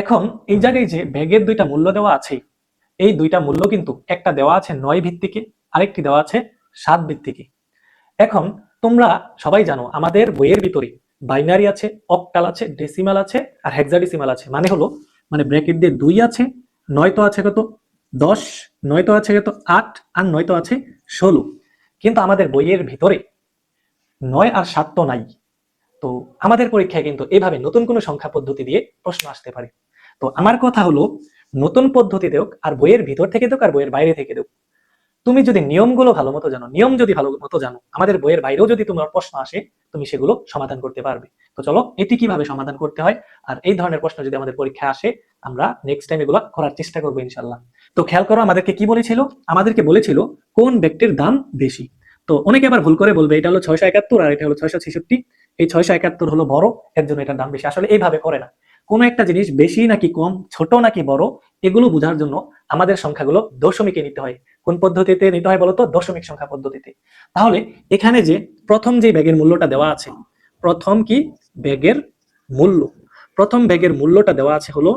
এখন এই জায়গায় যে ব্যাগের দুইটা মূল্য দেওয়া আছে, এই দুইটা মূল্য কিন্তু একটা দেওয়া আছে 9 ভিত্তিকে, আরেকটি দেওয়া আছে 7 ভিত্তিকে। এখন তোমরা সবাই জানো আমাদের বইয়ের ভিতরে বাইনারি আছে, অক্টাল আছে, ডেসিমাল আছে আর হেক্সাডেসিমাল আছে। মানে হলো ব্র্যাকেট দিয়ে 2 আছে, 9 তো আছে কত 10, 9 তো আছে কত 8, আর 9 তো আছে 16। কিন্তু আমাদের বইয়ের ভিতরে 9 আর 7 তো নাই। তো আমাদের পরীক্ষায় কিন্তু এভাবে নতুন কোনো সংখ্যা পদ্ধতি দিয়ে প্রশ্ন আসতে পারে। তো আমার কথা হলো, নতুন পদ্ধতি দেওক আর বইয়ের ভিতর থেকে দেওক আর বইয়ের বাইরে থেকে দেওক, তুমি যদি নিয়মগুলো ভালো মতো জানো, নিয়ম যদি ভালো মতো জানো, আমাদের বইয়ের বাইরেও যদি তোমার প্রশ্ন আসে তুমি সেগুলো সমাধান করতে পারবে। তো চলো এটি কিভাবে সমাধান করতে হয় আর এই ধরনের প্রশ্ন যদি আমাদের পরীক্ষায় আসে আমরা নেক্সট টাইম এগুলো করার চেষ্টা করবো ইনশাল্লাহ। তো খেয়াল করো আমাদেরকে কি বলেছিল, আমাদেরকে বলেছিল কোন ব্যক্তির দাম বেশি। তো অনেকে আবার ভুল করে বলবে এটা হলো 671 আর এটা হলো 666। এই 671 হলো বড়, এর জন্য এটার দাম বেশি। আসলে এইভাবে করে না। কোনো একটা জিনিস বেশি নাকি কম, ছোট নাকি বড়, এগুলো বোঝার জন্য আমাদের সংখ্যাগুলো দশমিকে নিতে হয়। কোন পদ্ধতিতে নিতে হয় বলতো? দশমিক সংখ্যা পদ্ধতিতে। তাহলে এখানে যে প্রথম যে ব্যাগের মূল্যটা দেওয়া আছে, প্রথম কি ব্যাগের মূল্য, প্রথম ব্যাগের মূল্যটা দেওয়া আছে হলো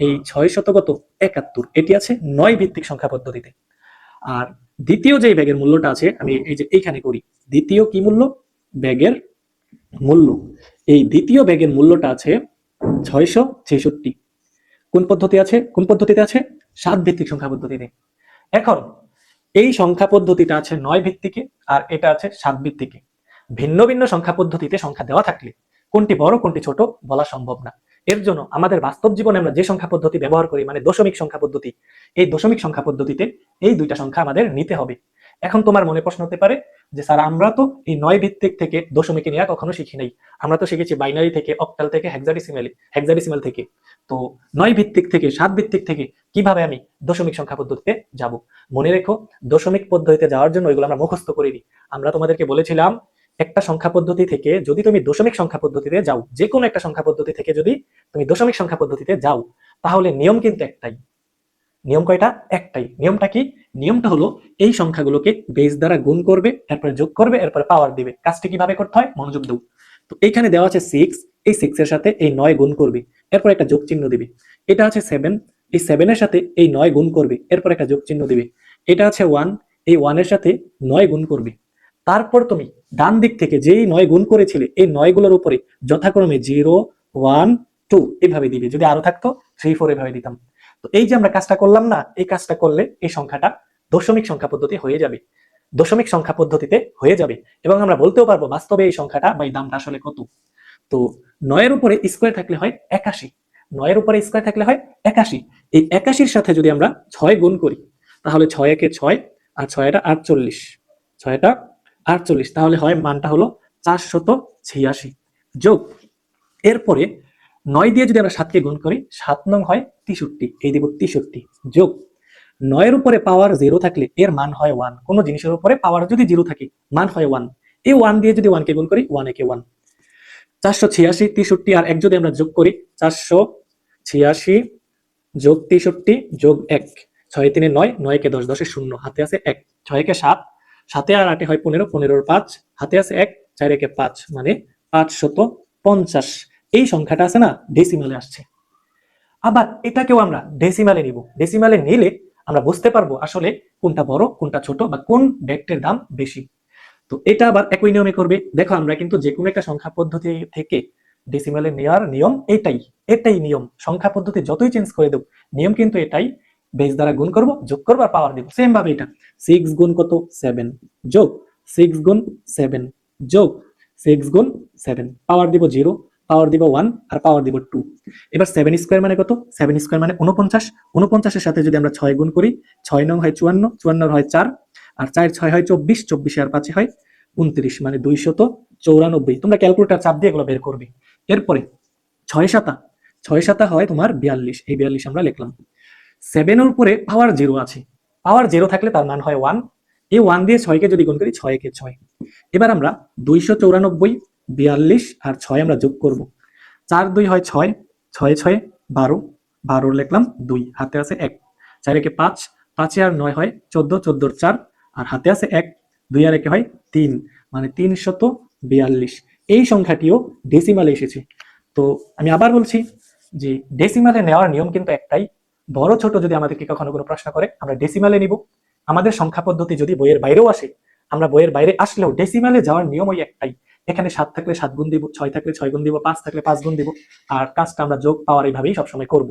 এই 671, এটি আছে 9 ভিত্তিক সংখ্যা পদ্ধতিতে। আর দ্বিতীয় যে ব্যাগের মূল্যটা আছে, আমি এই যে এইখানে করি, দ্বিতীয় কি মূল্য? ব্যাগের মূল্য। এই দ্বিতীয় ব্যাগের মূল্যটা আছে 666। কোন পদ্ধতি আছে, কোন পদ্ধতিতে আছে? 7 ভিত্তিক সংখ্যা পদ্ধতিতে। এখন এই সংখ্যা পদ্ধতিটা আছে 9 ভিত্তিকে আর এটা আছে 7 ভিত্তিকে। ভিন্ন ভিন্ন সংখ্যা পদ্ধতিতে সংখ্যা দেওয়া থাকলে কোনটি বড় কোনটি ছোট বলা সম্ভব না। এর জন্য আমাদের বাস্তব জীবনে আমরা যে সংখ্যা পদ্ধতি ব্যবহার করি, মানে দশমিক সংখ্যা পদ্ধতি, এই দশমিক সংখ্যা পদ্ধতিতে এই দুইটা সংখ্যা আমাদের নিতে হবে। এখন তোমার মনে প্রশ্ন হতে পারে যে স্যার আমরা তো এই 9 ভিত্তিক থেকে দশমিকে নেওয়া কখনো শিখি নাই, আমরা তো শিখেছি বাইনারি থেকে, অক্টাল থেকে, হেক্সাডেসিমাল থেকে। তো 9 ভিত্তিক থেকে 7 ভিত্তিক থেকে কিভাবে আমি দশমিক সংখ্যা পদ্ধতিতে যাব? মনে রেখো, দশমিক পদ্ধতিতে যাওয়ার জন্য এগুলো আমরা মুখস্থ করিনি। আমরা তোমাদেরকে বলেছিলাম একটা সংখ্যা পদ্ধতি থেকে যদি তুমি দশমিক সংখ্যা পদ্ধতিতে যাও, যে কোনো একটা সংখ্যা পদ্ধতি থেকে যদি তুমি দশমিক সংখ্যা পদ্ধতিতে যাও, তাহলে নিয়ম কিন্তু একটাই। নিয়ম কয়টা? একটাই। নিয়মটা কি? নিয়মটা হলো এই সংখ্যাগুলোকে বেস দ্বারা গুণ করবে, এরপরে যোগ করবে, এরপরে পাওয়ার দিবে। কাজটি কিভাবে করতে হয় মনোযোগ দাও। তো এইখানে দেওয়া আছে 6, এই 6 এর সাথে এই 9 গুণ করবে, এরপর একটা যোগ চিহ্ন দিবে। এটা আছে 7, এই 7 এর সাথে এই 9 গুণ করবে, এরপর একটা যোগ চিহ্ন দিবে। এটা আছে 1, এই 1 এর সাথে 9 গুণ করবে। তারপর তুমি ডান দিক থেকে যেই 9 গুণ করেছিলে এই 9 গুলোর উপরে যথাক্রমে 0, 1, 2 এভাবে দিবে। যদি আরো থাকতো 3, 4 এভাবে দিতাম। তো এই যে আমরা কাজটা করলাম না, এই কাজটা করলে এই সংখ্যাটা দশমিক সংখ্যা পদ্ধতি হয়ে যাবে, দশমিক সংখ্যা পদ্ধতিতে হয়ে যাবে। এবং আমরা বলতেও পারবো বাস্তবে এই সংখ্যাটা বা এই দামটা আসলে কত। তো 9 এর উপরে স্কয়ার থাকলে হয় 81, 9 এর উপরে স্কয়ার থাকলে হয় 81। এই 81 এর সাথে যদি আমরা 6 গুণ করি, তাহলে 6 একে 6 আর 6 এটা 48, 6 এটা 48, তাহলে হয় মানটা হলো 486 যোগ, এরপরে 9 দিয়ে যদি আমরা 7কে গুণ করি, 7 নং হয় 63, এই দিব 63 যোগ 9 এর উপরে পাওয়ার 0 থাকলে এর মান হয় 1। কোন জিনিসের উপরে পাওয়ার যদি 0 থাকে মান হয় 1। এই 1 দিয়ে যদি 1 কে গুণ করি, 1 একে 1, 486, 63 আর 1 যদি আমরা যোগ করি, 486 যোগ 63 যোগ 1, 6 3 9, 9 কে 10, 10 এ 0, হাতে আছে 1, 6 কে 7, 7 আর 8 হয় 15, 15 5, হাতে আছে 1, 4 একে 5, মানে 550। এই সংখ্যাটা আছে না ডেসিমালে আসছে। আবার এটাকেও আমরা ডেসিমালে নিব। ডেসিমালে নিলে আমরা বুঝতে পারবো আসলে কোনটা বড় কোনটা ছোট বা কোন ভেক্টরের দাম বেশি। তো এটা আবার একই নিয়মে করবে। দেখো আমরা কিন্তু যে কোনো একটা সংখ্যা পদ্ধতি থেকে ডেসিমালে নেওয়ার নিয়ম এটাই, এটাই নিয়ম। সংখ্যা পদ্ধতি যতই চেঞ্জ করে দেব, নিয়ম কিন্তু এটাই। বেস দ্বারা গুণ করব, যোগ করব আর পাওয়ার দিব। সেম ভাবে এটা 6 গুণ কত 7 যোগ 6 গুণ 7 যোগ 6 গুণ 7, পাওয়ার দিব 0, পাওয়ার দিব 1 আর পাওয়ার দিব 2। এবার 7 স্কয়ার মানে কত? 7 স্কয়ার মানে 49, 49 এর সাথে যদি আমরা 6 গুণ করি, 6 নং হয় 54, 54 হয় 4 আর 4 6 হয় 24, 24 আর 5 হয় 29, মানে 294। তোমরা ক্যালকুলেটর চাপ দিয়ে এগুলো বের করবে। এরপরে 6 7, 6 7 হয় তোমার 42, এই 42 আমরা লিখলাম। 7 এর উপরে পাওয়ার 0 আছে, পাওয়ার 0 থাকলে তার মান হয় 1। এই 1 দিয়ে 6 কে যদি গুণ করি, 6 কে 6। এবার আমরা 294, 42 আর 6 আমরা যোগ করব। 4 2 হয় 6, 6 6 12, 12 লিখলাম 2, হাতে আছে 1, 4 একে 5, 5 আর 9 হয় 14, 14 4 আর হাতে আছে 1, 2 আর 1 হয় 3, মানে 342। এই সংখ্যাটিও ডেসিমালে এসেছে। তো আমি আবার বলছি, যে ডেসিমালে নেওয়ার নিয়ম কিন্তু একটাই, বড় ছোট যদি আমাদেরকে কখনো কোনো প্রশ্ন করে আমরা ডেসিমালে নিব। আমাদের সংখ্যা পদ্ধতি যদি বইয়ের বাইরেও আসে, আমরা বইয়ের বাইরে আসলেও ডেসিমালে যাওয়ার নিয়ম ওই একটাই। এখানে 7 থাকলে 7 গুণ দিব, 6 থাকলে 6 গুণ দিব, 5 থাকলে 5 গুণ দিব, আর কাজটা আমরা যোগ পাওয়ার এইভাবেই সবসময় করব।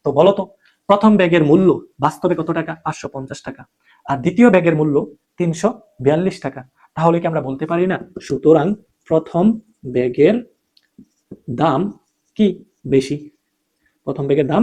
তো বলো তো, প্রথম ব্যাগের মূল্য বাস্তবে কত টাকা? 550 টাকা। আর দ্বিতীয় ব্যাগের মূল্য 342 টাকা। তাহলে কি আমরা বলতে পারি না, সুতরাং প্রথম ব্যাগের দাম কি বেশি? প্রথম ব্যাগের দাম